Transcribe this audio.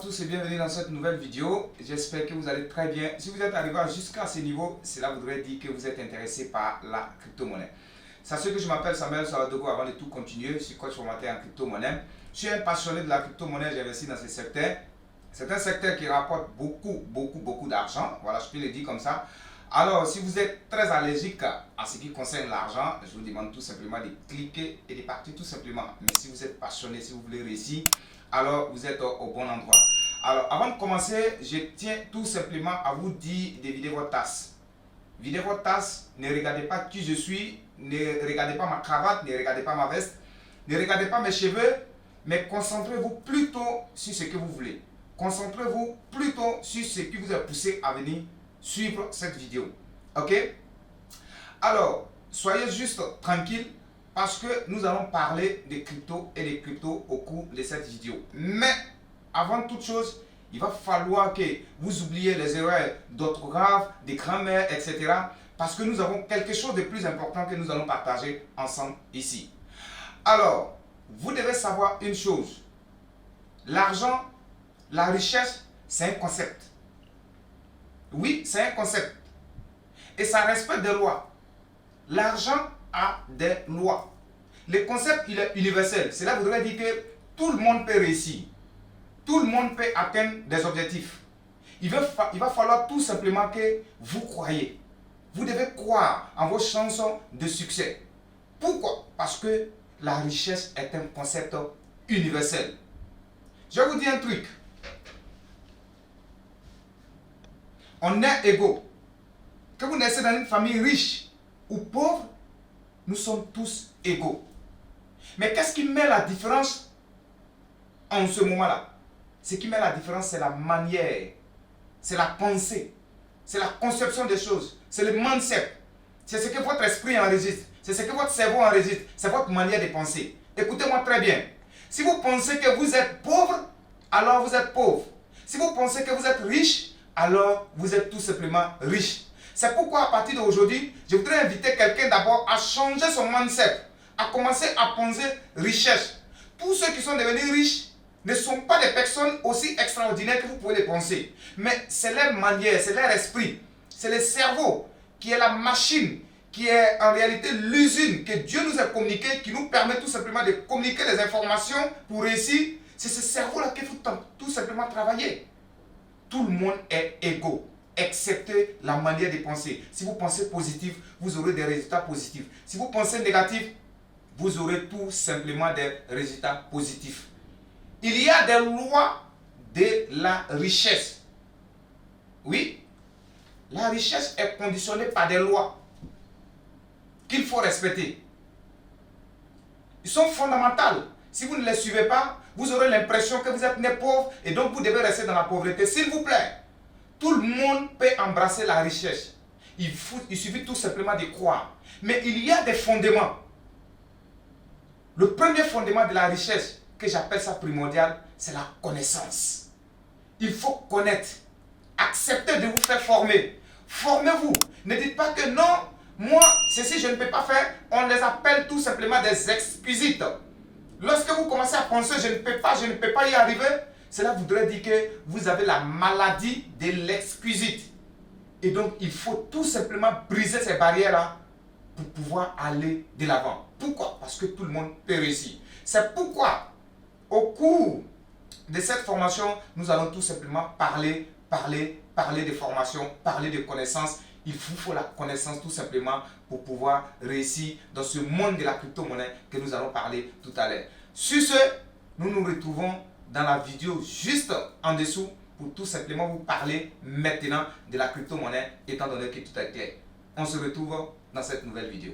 tous et bienvenue dans cette nouvelle vidéo. J'espère que vous allez très bien. Si vous êtes arrivé jusqu'à ce niveau, cela voudrait dire que vous êtes intéressé par la crypto-monnaie. Sachez que je m'appelle Samuel Saladogo. Avant de tout continuer, je suis coach formateur en crypto-monnaie. Je suis un passionné de la crypto-monnaie, j'ai investi dans ce secteur. C'est un secteur qui rapporte beaucoup d'argent. Voilà, je peux le dire comme ça. Alors, si vous êtes très allergique à ce qui concerne l'argent, je vous demande tout simplement de cliquer et de partir tout simplement. Mais si vous êtes passionné, si vous voulez réussir, alors vous êtes au bon endroit. Alors, avant de commencer, je tiens tout simplement à vous dire de vider votre tasse. Videz votre tasse, ne regardez pas qui je suis, ne regardez pas ma cravate, ne regardez pas ma veste, ne regardez pas mes cheveux, mais concentrez-vous plutôt sur ce que vous voulez. Concentrez-vous plutôt sur ce qui vous a poussé à venir suivre cette vidéo. Ok? Alors, soyez juste tranquille parce que nous allons parler des cryptos et des cryptos au cours de cette vidéo. Mais avant toute chose, il va falloir que vous oubliez les erreurs d'orthographe, de grammaire, etc. Parce que nous avons quelque chose de plus important que nous allons partager ensemble ici. Alors, vous devez savoir une chose. L'argent, la richesse, c'est un concept. Oui, c'est un concept. Et ça respecte des lois. L'argent a des lois. Le concept, il est universel. Cela voudrait dire que tout le monde peut réussir. Tout le monde peut atteindre des objectifs. Il va falloir tout simplement que vous croyez. Vous devez croire en vos chances de succès. Pourquoi? Parce que la richesse est un concept universel. Je vais vous dire un truc. On est égaux. Que vous naissez dans une famille riche ou pauvre, nous sommes tous égaux. Mais qu'est-ce qui met la différence en ce moment-là? Ce qui met la différence, c'est la manière, c'est la pensée, c'est la conception des choses, c'est le mindset. C'est ce que votre esprit enregistre, c'est ce que votre cerveau enregistre, c'est votre manière de penser. Écoutez-moi très bien. Si vous pensez que vous êtes pauvre, alors vous êtes pauvre. Si vous pensez que vous êtes riche, alors vous êtes tout simplement riche. C'est pourquoi à partir d'aujourd'hui, je voudrais inviter quelqu'un d'abord à changer son mindset, à commencer à penser richesse. Tous ceux qui sont devenus riches ne sont pas des personnes aussi extraordinaires que vous pouvez les penser. Mais c'est leur manière, c'est leur esprit, c'est le cerveau qui est la machine, qui est en réalité l'usine que Dieu nous a communiquée, qui nous permet tout simplement de communiquer les informations pour réussir. C'est ce cerveau-là qu'il faut tout simplement travailler. Tout le monde est égaux, excepté la manière de penser. Si vous pensez positif, vous aurez des résultats positifs. Si vous pensez négatif, vous aurez tout simplement des résultats positifs. Il y a des lois de la richesse. Oui, la richesse est conditionnée par des lois qu'il faut respecter. Ils sont fondamentales. Si vous ne les suivez pas, vous aurez l'impression que vous êtes né pauvre et donc vous devez rester dans la pauvreté. S'il vous plaît, tout le monde peut embrasser la richesse. Il suffit tout simplement de croire. Mais il y a des fondements. Le premier fondement de la richesse, que j'appelle ça primordial, c'est la connaissance. Il faut connaître. Acceptez de vous faire former. Formez-vous. Ne dites pas que non, moi, ceci je ne peux pas faire. On les appelle tout simplement des exquisites. Lorsque vous commencez à penser je ne peux pas y arriver, cela voudrait dire que vous avez la maladie de l'exquisite. Et donc, il faut tout simplement briser ces barrières-là pour pouvoir aller de l'avant. Pourquoi? Parce que tout le monde peut réussir. C'est pourquoi, au cours de cette formation, nous allons tout simplement parler de formation, parler de connaissances. Il vous faut la connaissance tout simplement pour pouvoir réussir dans ce monde de la crypto-monnaie que nous allons parler tout à l'heure. Sur ce, nous nous retrouvons dans la vidéo juste en dessous pour tout simplement vous parler maintenant de la crypto-monnaie étant donné que tout est clair. On se retrouve dans cette nouvelle vidéo.